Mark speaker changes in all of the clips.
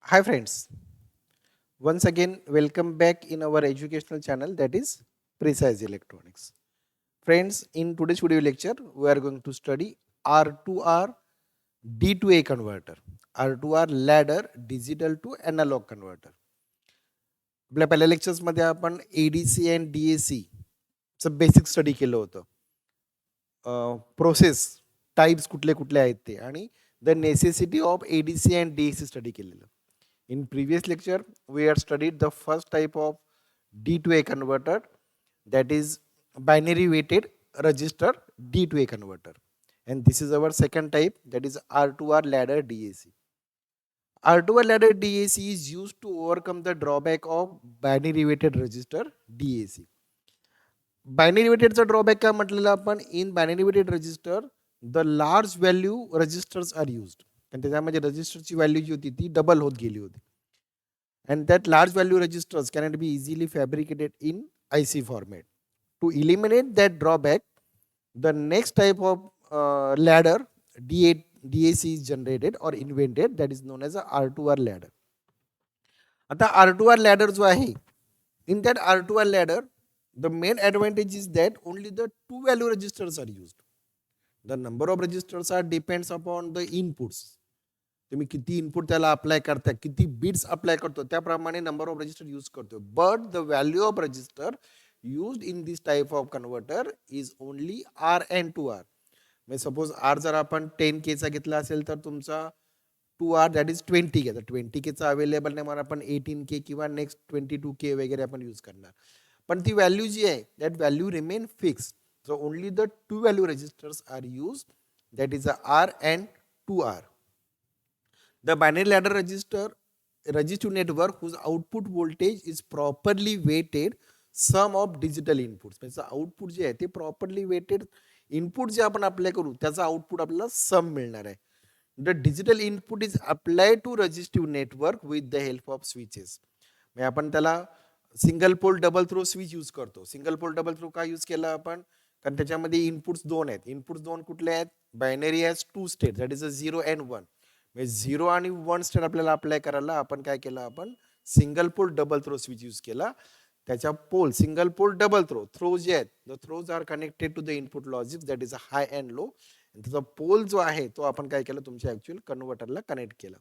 Speaker 1: Hi friends, once again welcome back in our educational channel that is Precise Electronics. Friends, in today's video lecture we are going to study R2R D2A converter, R2R ladder digital to analog converter. आपल्या पहिल्या lectures मध्ये आपण ADC and DAC चं basic study केलं होतं. Process types कुठले कुठले आहेत ते आणि the necessity of ADC and DAC study केलेलं. In previous lecture, we had studied the first type of D2A converter, that is binary weighted resistor D2A converter. And this is our second type, that is R2R Ladder DAC. R2R Ladder DAC is used to overcome the drawback of binary weighted resistor DAC. Binary weighted drawback का म्हटलेलं आपण in binary weighted resistor the large value resistors are used. आणि त्याच्यामध्ये रजिस्टरची value जी होती ती double होत गेली होती. And that large value registers cannot be easily fabricated in IC format. To eliminate that drawback, the next type of ladder DAC is generated or invented, that is known as a R2R ladder. आता R2R ladder जो आहे, in that R2R ladder, the main advantage is that only the two value registers are used. The number of registers are depends upon the inputs. तुम्ही किती input त्याला apply करता, किती bits apply करतो त्याप्रमाणे number of register use करतो. But the value of register used in this type of converter is only R and 2R. म्हणजे suppose R जर आपण 10K चा घेतला असेल तर तुमचा 2R दॅट इज 20K. तर 20K चा अवेलेबल नाही म्हणून आपण 18K किंवा नेक्स्ट 22K वगैरे आपण यूज करणार. पण ती व्हॅल्यू जी आहे that value remain fix. So only the two value registers are use, that is R and 2R. The binary ladder resistive network whose output voltage is properly weighted sum of digital inputs. म्हणजे output जे आहे ते properly weighted input जे आपण apply करू त्याचा output आपल्याला sum मिळणार आहे. The digital input is apply to resistive network with the help of switches. म्हणजे आपण त्याला single pole double throw switch use करतो. सिंगल पोल डबल थ्रो का यूज केला आपण, कारण त्याच्यामध्ये इनपुट्स दोन आहेत. इनपुट्स दोन कुठले आहेत, binary has two state, that is a 0 and 1. म्हणजे 0 आणि 1 स्टेट आपल्याला अप्लाय करायला आपण काय केलं, आपण single pole double throw switch use केला. त्याच्या pole single pole double throw जे आहेत the throws are connected to the input logic, that is a high and low. त्याचा पोल जो आहे तो आपण काय केलं, तुमच्या ऍक्च्युअल कन्व्हर्टरला कनेक्ट केला.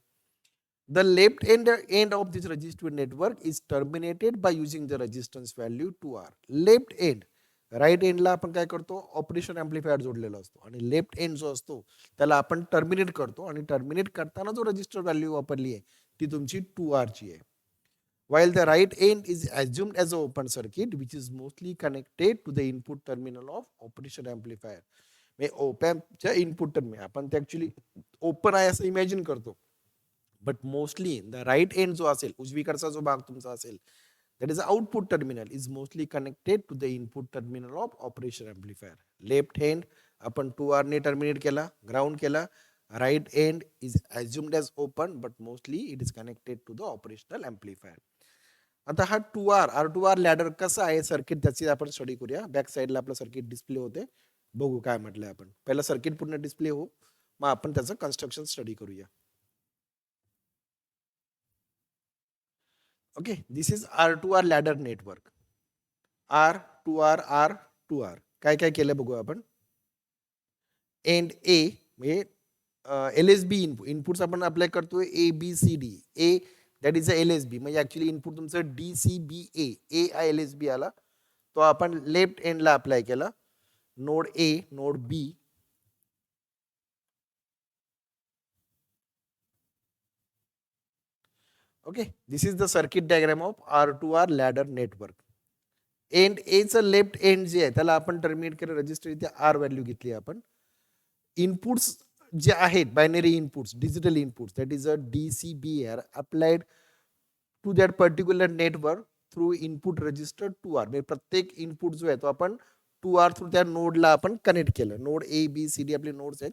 Speaker 1: The left end of this resistive network is terminated by using the resistance value 2R. Left end, right एंडला आपण काय करतो, ऑपरेशन ऍम्प्लिफायर जोडलेला असतो आणि लेफ्ट एंड जो असतो त्याला आपण टर्मिनेट करतो आणि टर्मिनेट करताना जो रजिस्टर व्हॅल्यू वापरली आहे ती तुमची 2R ची आहे. While the right end is assumed as an open circuit which is mostly connected to the input terminal of operation amplifier. म्हणजे ओपॅम्पच्या इनपुट टर्मिनल आपण ते ऍक्च्युअली ओपन आहे असं इमॅजिन करतो, but mostly the right end जो असेल, उजवीकडचा जो भाग तुमचा असेल, that is output terminal is mostly connected to the input terminal of operation amplifier. Left hand आपण 2R ने टर्मिनेट केला, ग्राउंड केला. Right end is assumed as open but mostly it is connected to the operational amplifier. आता हा 2R R2R ladder कसा आहे circuit त्याची आपण स्टडी करूया. बॅक साईडला आपलं सर्किट डिस्प्ले होते, बघू काय म्हटलंय आपण. पहिला सर्किट पूर्ण डिस्प्ले हो, मग आपण त्याचं कन्स्ट्रक्शन स्टडी करूया. Okay, this is R2R ladder network. R2R R2R काय काय केलं बघू आपण. एंड ए म्हणजे LSB इनपुट्स आपण अप्लाय करतोय ABCD. A that is a LSB, म्हणजे ऍक्च्युअली इनपुट तुमचं DCBA. ए LSB आला, तो आपण लेफ्ट एंडला अप्लाय केला. Node A, node B. Okay, this is the circuit diagram of R2R ladder network. And एचं लेफ्ट एंड जे आहे त्याला आपण टर्मिनेट केलं, रजिस्टर इथे R व्हॅल्यू घेतली आपण. इनपुट्स जे आहेत binary inputs, digital inputs, that is a DCBA applied to that particular network through input register 2R. म्हणजे प्रत्येक इनपुट जो आहे तो आपण 2R थ्रू त्या नोडला आपण कनेक्ट केलं. नोड ABCD आपले नोड्स आहेत.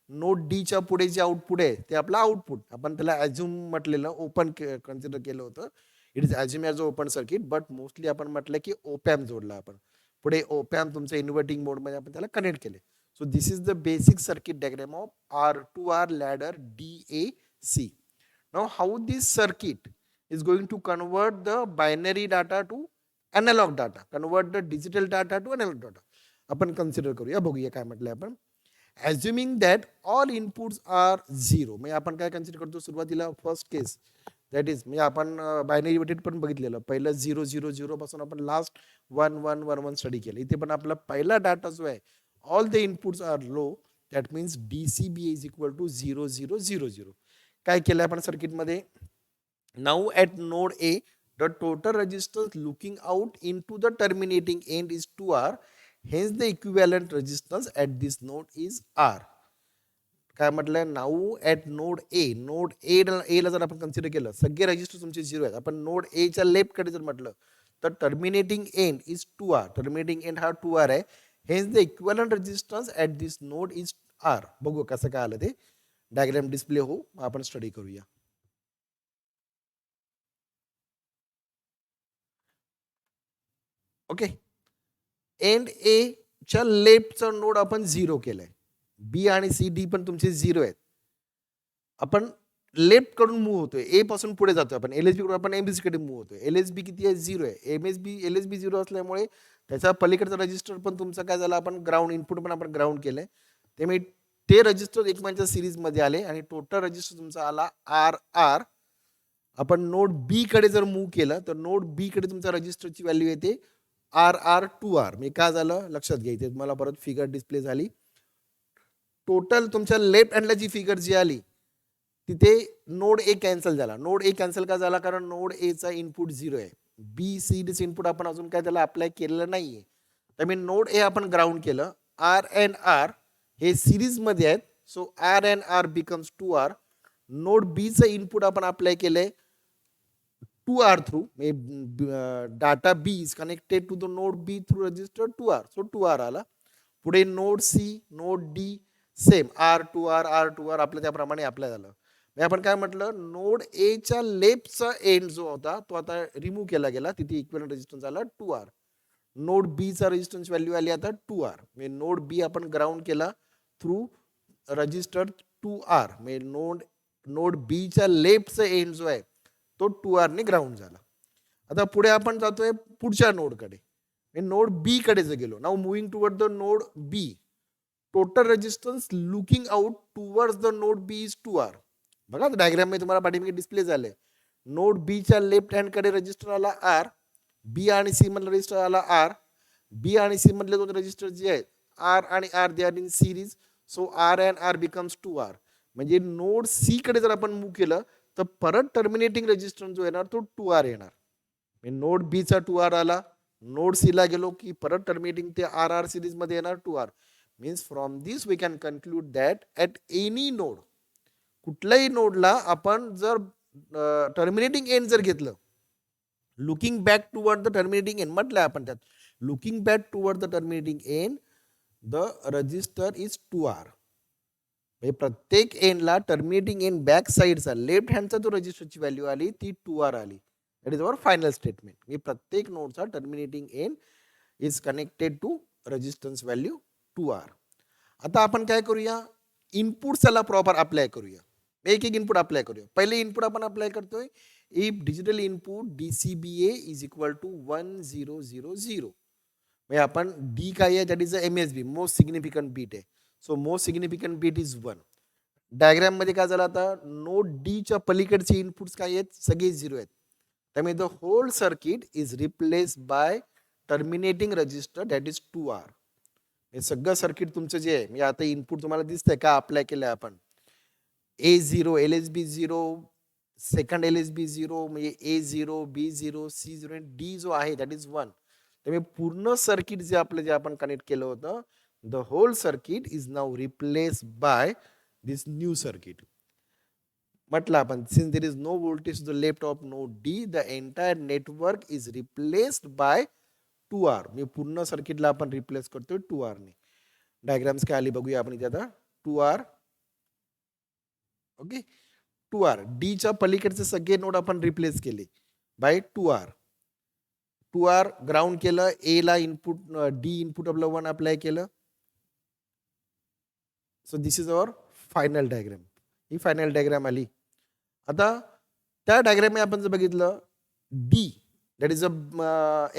Speaker 1: नोड डीच्या पुढे जे आउटपुट आहे ते आपलं आउटपुट, आपण त्याला ॲझ्युम म्हटलेलं, ओपन कन्सिडर केलं होतं. It is assume as a open circuit, but mostly आपण म्हटलं की ओपॅम्प जोडला आपण. पुढे ओपॅम्प तुमचं इन्व्हर्टिंग मोडमध्ये आपण त्याला कनेक्ट केले. So this is the basic circuit diagram of R2R ladder DAC. Now how this circuit is going to convert the binary data to analog data, convert the digital data to analog data, आपण consider करूया, बघूया काय म्हटलंय आपण. Assuming that all inputs are zero, म्हणजे आपण काय consider करतो सुरुवातीला फर्स्ट केस, दॅट इज म्हणजे आपण बायनरी वेटेड पण बघितलेलं, पहिलं 0 0 0 पासून आपण लास्ट 1 1 1 1 स्टडी केलं. इथे पण आपला पहिला डाटा जो आहे, all the inputs are low, that means DCBA is equal to 0 0 0 0. काय केलं आपण सर्किटमध्ये, now at node A the total resistance looking out into the terminating end is 2R, hence the equivalent resistance at this node is R. काय म्हटलं, now at node एला जर आपण consider केलं, सगळे रजिस्टर तुमचे 0 आहेत. आपण नोड एच्या लेफ्टकडे जर म्हटलं तर terminating end is 2R, terminating end हा 2R आहे, hence the equivalent resistance at this node is R. बघू कसं काय आलं ते, डायग्राम डिस्प्ले हो, आपण स्टडी करूया. ओके, एंड ए च्या लेफ्टचा नोड आपण 0 केलाय, बी आणि सी डी पण तुमचे 0 आहेत. आपण लेफ्ट कडून मूव्ह होतोय, ए पासून पुढे जातोय, आपण LSB कडून आपण MSB कडे मूव्ह होतोय. LSB किती आहे, 0 आहे. LSB 0 असल्यामुळे त्याच्या पलीकडचा रजिस्टर पण तुमचा काय झाला, आपण ग्राउंड इनपुट पण आपण ग्राउंड केलंय, त्यामुळे ते रजिस्टर एकमेकांच्या सिरीज मध्ये आले आणि टोटल रजिस्टर तुमचा आला R. आपण नोड बी कडे जर मूव्ह केलं तर नोड बी कडे तुमच्या रजिस्टरची व्हॅल्यू येते R2R. मी काय झालं लक्षात घ्यायचे, मला परत फिगर डिस्प्ले झाली. टोटल तुमच्या लेफ्ट हँडला जी फिगर जी आली तिथे नोड ए कॅन्सल झाला. नोड ए कॅन्सल का झाला, कारण नोड ए चा इनपुट 0 आहे. बी सी डी इनपुट आपण अजून काय त्याला अप्लाय केलेलं नाहीये, त्यामुळे नोड ए आपण ग्राउंड केलं. R and R हे सिरीज मध्ये आहेत, so R and R becomes 2R. Node B चं इनपुट आपण अप्लाय केलंय 2R through, data B is connected to the node B through register 2R, so 2R आला. पुढे node C, node D same R2R आपलं त्याप्रमाणे apply झालं. म्हणजे आपण काय म्हटलं, नोड ए च्या लेफ्टचा एंड जो होता तो आता रिमूव्ह केला गेला, तिथे इक्विव्हॅलंट रेजिस्टन्स आला 2R. नोड बी चा रेजिस्टन्स व्हॅल्यू आली आता 2R, म्हणजे नोड बी आपण ग्राउंड केला थ्रू रजिस्टर 2R, म्हणजे नोड बी च्या लेफ्टचा एंड जो आहे तो 2R ने ग्राउंड झाला. आता पुढे आपण जातोय पुढच्या नोडकडे, नोड बी कडे जर गेलो, now moving toward the node B, total resistance looking out towards the node B is 2R. बघा डायग्राम मध्ये तुम्हाला पाठीमागे डिस्प्ले झाले, नोड बी च्या लेफ्ट हँड कडे रजिस्टर आला R, बी आणि सी मधला रजिस्टर आला R. बी आणि सी मधले दोन रजिस्टर जे आहेत R आणि R they are in series, so R and R becomes 2R. म्हणजे नोड सी कडे जर आपण मूव्ह केलं तर परत टर्मिनेटिंग रेजिस्टन्स जो येणार तो 2R येणार. नोड बी चा 2R आला, नोड सी ला गेलो की परत टर्मिनेटिंग ते RR सिरीज मध्ये येणार 2R. Means from this we can conclude that at any node, कुठल्याही नोडला आपण जर टर्मिनेटिंग एंड जर घेतलं, looking back toward the terminating end म्हटलं आपण त्यात, looking back toward the terminating end the register is 2R. प्रत्येक एंडला टर्मिनेटिंग एंड बॅक साईडचा लेफ्ट हँडचा जो रजिस्टरची व्हॅल्यू आली ती 2R आली. That is our final statement. प्रत्येक नोडचा terminating end is connected to resistance value 2R. आता आपण काय करूया, इनपुट त्याला प्रॉपर अप्लाय करूया, एक एक इनपुट अप्लाय करूया. पहिले इनपुट आपण अप्लाय करतोय, if digital input DCBA is equal to 1 0 0 0. म्हणजे आपण डी काय आहे, that is a MSB, most significant bit आहे, so most significant bit is 1. Diagram मध्ये काय झालं, आता नोड डी च्या पलीकडचे इनपुट्स काय आहेत, सगळे 0 आहेत, त्यामुळे the whole circuit is replace by terminating register that is 2R. हे सगळं सर्किट तुमचं जे आहे, म्हणजे आता इनपुट तुम्हाला दिसतंय का अप्लाय केलंय आपण, A0 LSB 0, सेकंड LSB 0, म्हणजे A0 B0 C0 आणि D जो आहे दॅट इज 1. त्यामुळे पूर्ण सर्किट जे आपलं जे आपण कनेक्ट केलं होतं, the whole circuit is now replace by this new circuit. म्हटलं आपण, since there is no voltage to the left of node D, the entire network is replaced by 2R. म्हणजे पूर्ण सर्किटला आपण रिप्लेस करतोय 2R ने. डायग्राम्स काय आली बघूया आपण इथे आता. 2R, okay, 2R. डी च्या पलीकडचे सगळे नोड आपण रिप्लेस केले बाय 2R. 2R ग्राउंड केलं, ए ला इनपुट डी इनपुट आपलं 1 अप्लाय केलं. So this is our final diagram. ही फायनल डायग्राम आली. आता त्या डायग्राम मध्ये आपण जर बघितलं D that is a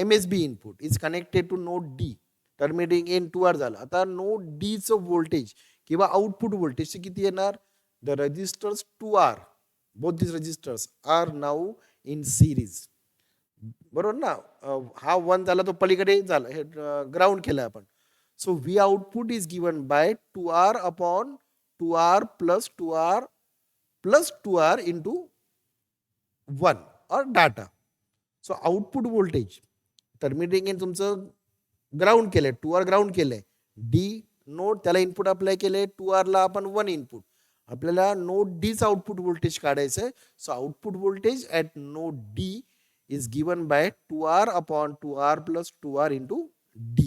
Speaker 1: MSB input is connected to node D terminating in 2R झालं. आता नोड डी चं व्होल्टेज किंवा आउटपुट व्होल्टेज किती येणार? The registers 2R both this registers are now in series. बरोबर ना? हा 1 झाला तो पलीकडे झाला हे ग्राउंड केलं आपण. So V output is given by 2R upon 2R plus 2R plus 2R into 1 और data. So output voltage terminating in तुमचं ग्राउंड केलंय 2R ग्राउंड केलंय डी नोड त्याला इनपुट अप्लाय केले 2R ला आपण 1 इनपुट आपल्याला नोड डी चं आउटपुट व्होल्टेज काढायचं आहे. So output voltage at node D is given by 2R upon 2R plus 2R into D.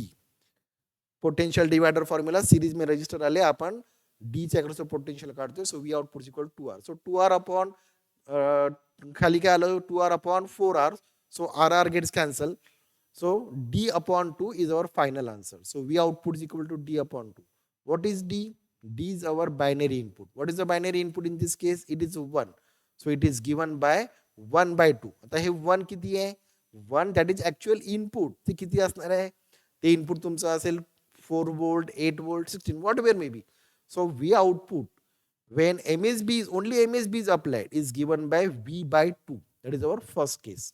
Speaker 1: Potential divider formula series में रजिस्टर आले आपण डी च्या अक्रॉस पोटेन्शियल काढतोय. So V output is equal 2R. So 2R upon खाली काय आलं 2R upon 4R. So RR gets cancel. So D upon 2 is our final answer. So V output is equal to D upon 2. What is D? D is our binary input. What is the binary input in this case? It is 1. So it is given by 1 by 2. आता हे 1 किती आहे? 1 that is actual input. ते किती असणार आहे? ते input तुमचं असेल 4 volt 8 volt 16 what ever may be. So V output when MSB is only MSB is applied is given by V by 2. That is our first case.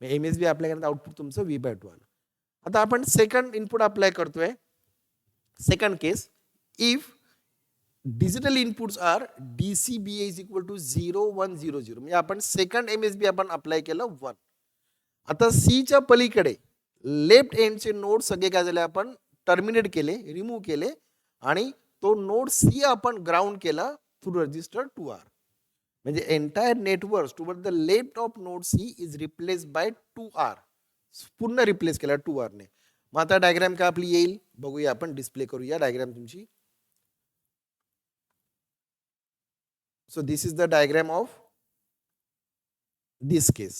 Speaker 1: MSB apply केल्यानंतर output तुमचं V by 2 आलं. आता आपण second input apply करतोय. Second case if digital inputs are DCBA is equal to 0 1 0 0 म्हणजे आपण second MSB आपण apply केलं 1. आता सीच्या पलीकडे लेफ्ट एंडचे नोड सगळे काय झाले आपण टर्मिनेट केले रिमूव्ह केले आणि तो नोड सी आपण ग्राउंड केला थ्रू रजिस्टर 2R. म्हणजे entire network toward the left of node C is replace by 2R. पूर्ण रिप्लेस केला 2R ने. मग आता डायग्राम काय आपली येईल बघूया आपण डिस्प्ले करूया डायग्राम तुमची. So this is the diagram of this case.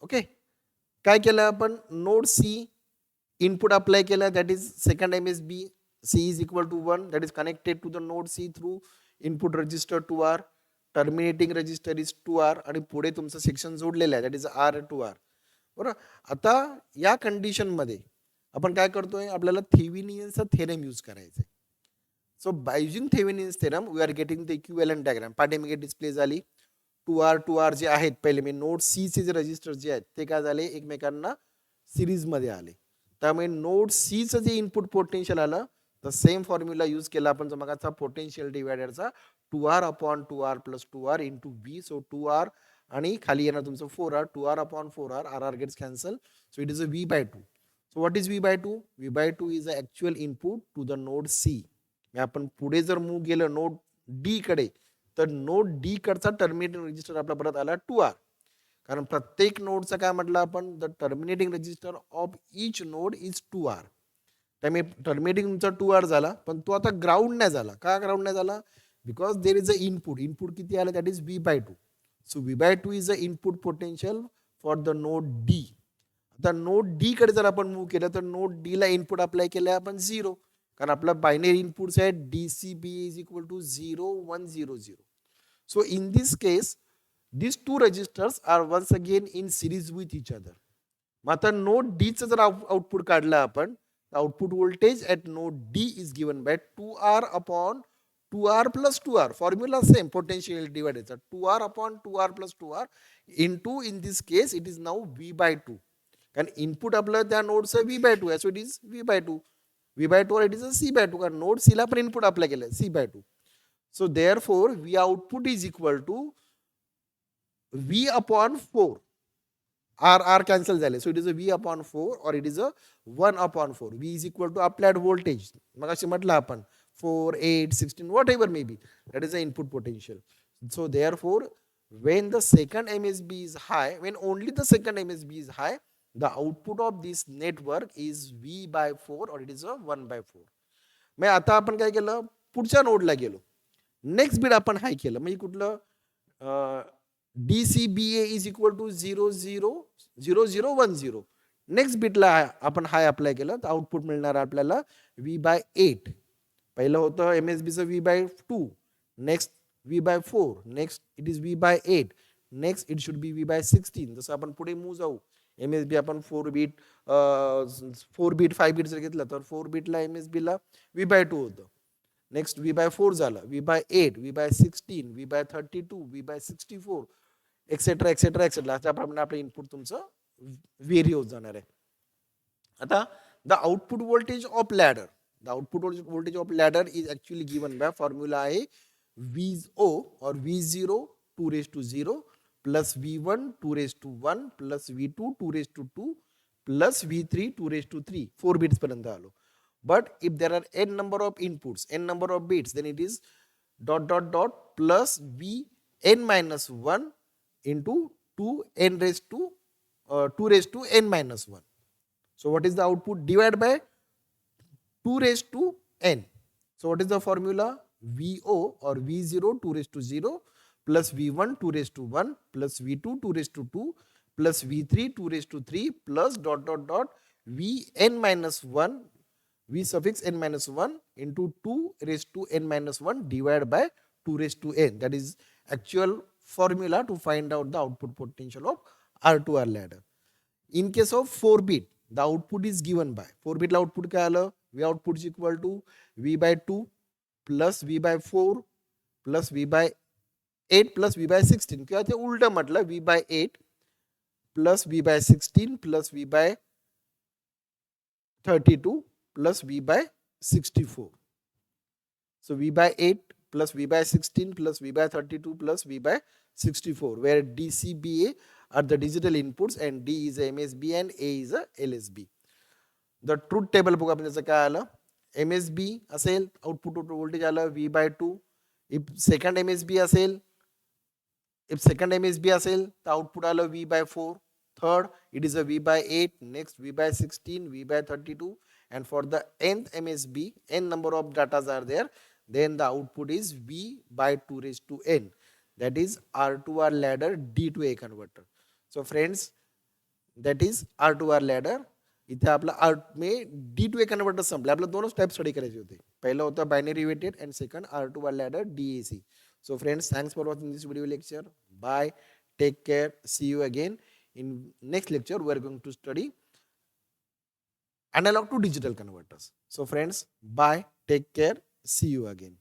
Speaker 1: Okay. काय केलं आपण नोड सी इनपुट अप्लाय केलं that is second MSB. C is equal to 1 that is connected to the node C through input register 2R. Terminating register is 2R आणि पुढे तुमचं section जोडलेलं आहे that is R2R. बरोबर. आता या condition मध्ये आपण काय करतोय आपल्याला थेवेनिनचा थेरम यूज करायचा आहे. So by using Thevenin's theorem, we are getting the equivalent diagram. पाठीमागे डिस्प्ले झाली 2R जे आहेत पहिले मी नोड सी चे जे रजिस्टर जे आहेत ते काय झाले एकमेकांना सिरीज मध्ये आले. त्यामुळे नोड सी चं जे इनपुट पोटेन्शियल आलं तर सेम फॉर्म्युला यूज केला आपण मगाचा पोटेन्शियल डिवायडरचा 2R upon 2R plus 2R into B. So 2R आणि खाली येणार तुमचं 4R 2R upon 4R RR gets cancel. So it is a V by 2. So what is V by 2? V by 2 is a actual input to the node C. आपण पुढे जर move गेलं node D कडे तर node D कडचा terminating register आपला परत आला 2R. कारण प्रत्येक नोडचं काय म्हटलं आपण the terminating register of each node is 2R. त्यामुळे टर्मिनेटिंग तुमचा 2R झाला पण तो आता ग्राउंड नाही झाला. का ग्राउंड नाही झाला? Because there is a input किती आलं that is V by 2. So V by 2 is a input potential for the node D. आता नोड डी कडे जर आपण मूव्ह केलं तर नोड डी ला इनपुट अप्लाय केलं आपण 0 कारण आपला बायनरी इनपुट्स आहे DCBA is equal to 0 1 0 0. So in this case these two registers are once again in series with each other. मग आता नोड डी चं जर आउटपुट काढलं आपण output voltage at node D is given by 2R upon 2R plus 2R. Formula same potential डिवायडरचा 2R upon 2R plus 2R into in this case it is now V by 2. कारण input आपलं त्या नोडचं V by 2 आहे. So it is V by 2. V by 2 or it is a C by 2 कारण node C ला पण input apply केलं C by 2. So therefore V output is equal to V upon 4. R cancel झाले. So it is a V upon 4 or it is a 1 upon 4. V is equal to applied voltage. मग असे म्हटलं आपण 4 8 16 whatever may be that is the input potential. So therefore when the second MSB is high, when only the second MSB is high, the output of this network is V by 4 or it is a 1 by 4. मग आता आपण काय केलं पुढच्या नोडला गेलो. Next bit आपण हाय केलं म्हणजे कुठलं DCBA is equal to 0 0 0 0 1 0. Next बिटला आपण हाय अप्लाय केलं तर आउटपुट मिळणार आपल्याला V by 8. पहिलं होतं MSBचं V by 2. Next V by 4, next it is V by 8, next it should be V by 16. जसं आपण पुढे मूव जाऊ, MSB आपण 4 बीट 5 बीट जर घेतलं तर 4 बीटला MSB ला V by 2 होतं. नेक्स्ट V by 4 झालं, V by 8, V by 16, V by 32, V by 64, etcetera etcetera etcetera त्याप्रमाणे आपलं इनपुट तुमचं व्हेरी होत जाणार आहे. आता the output voltage of ladder, the output voltage of ladder is actually given by formula आहे VO or V0 2 raised to 0 plus V1 2 raised to 1 plus V2 2 raised to 2 plus V3 2 raised to 3. 4 bits पर्यंत आलो. But if there are n number of inputs, n number of bits, then it is dot dot dot plus Vn minus 1 into 2 raised to n minus 1. So what is the output? Divide by 2 raised to n. So what is the formula? VO or V0 2 raised to 0 plus V1 2 raised to 1 plus V2 2 raised to 2 plus V3 2 raised to 3 plus dot dot dot Vn minus 1, V suffix n minus 1 into 2 raised to n minus 1 divided by 2 raised to n. That is actual formula to find out the output potential of R2R ladder. In case of 4 bit, the output is given by 4 bit output काय आलं? V output is equal to V by 2 plus V by 4 plus V by 8 plus V by 16. किंवा ते उलटं म्हटलं V by 8 plus V by 16 plus V by 32 plus V by 64. So V by 8 plus V by 16 plus V by 32 plus V by 64, where DCBA are the digital inputs and D is a MSB and A is a LSB. The truth table बघू आपण त्याचं काय आलं. MSB असेल output voltage आलं V by 2. If second MSB असेल तर output आलं V by 4. Third, it is a V by 8, next V by 16, V by 32, and for the nth MSB, n number of datas are there, then the output is V by 2 raised to n. That is R2R ladder D2A converter. So friends, that is R2R ladder. इथे आपला D2A converter संपला. आपल्याला दोनच type study करायचे होते. पहिला होता binary weighted and second R2R ladder DAC. So friends, thanks for watching this video lecture. Bye. Take care. See you again. In next lecture, we are going to study analog to digital converters. So friends, bye. Take care. See you again.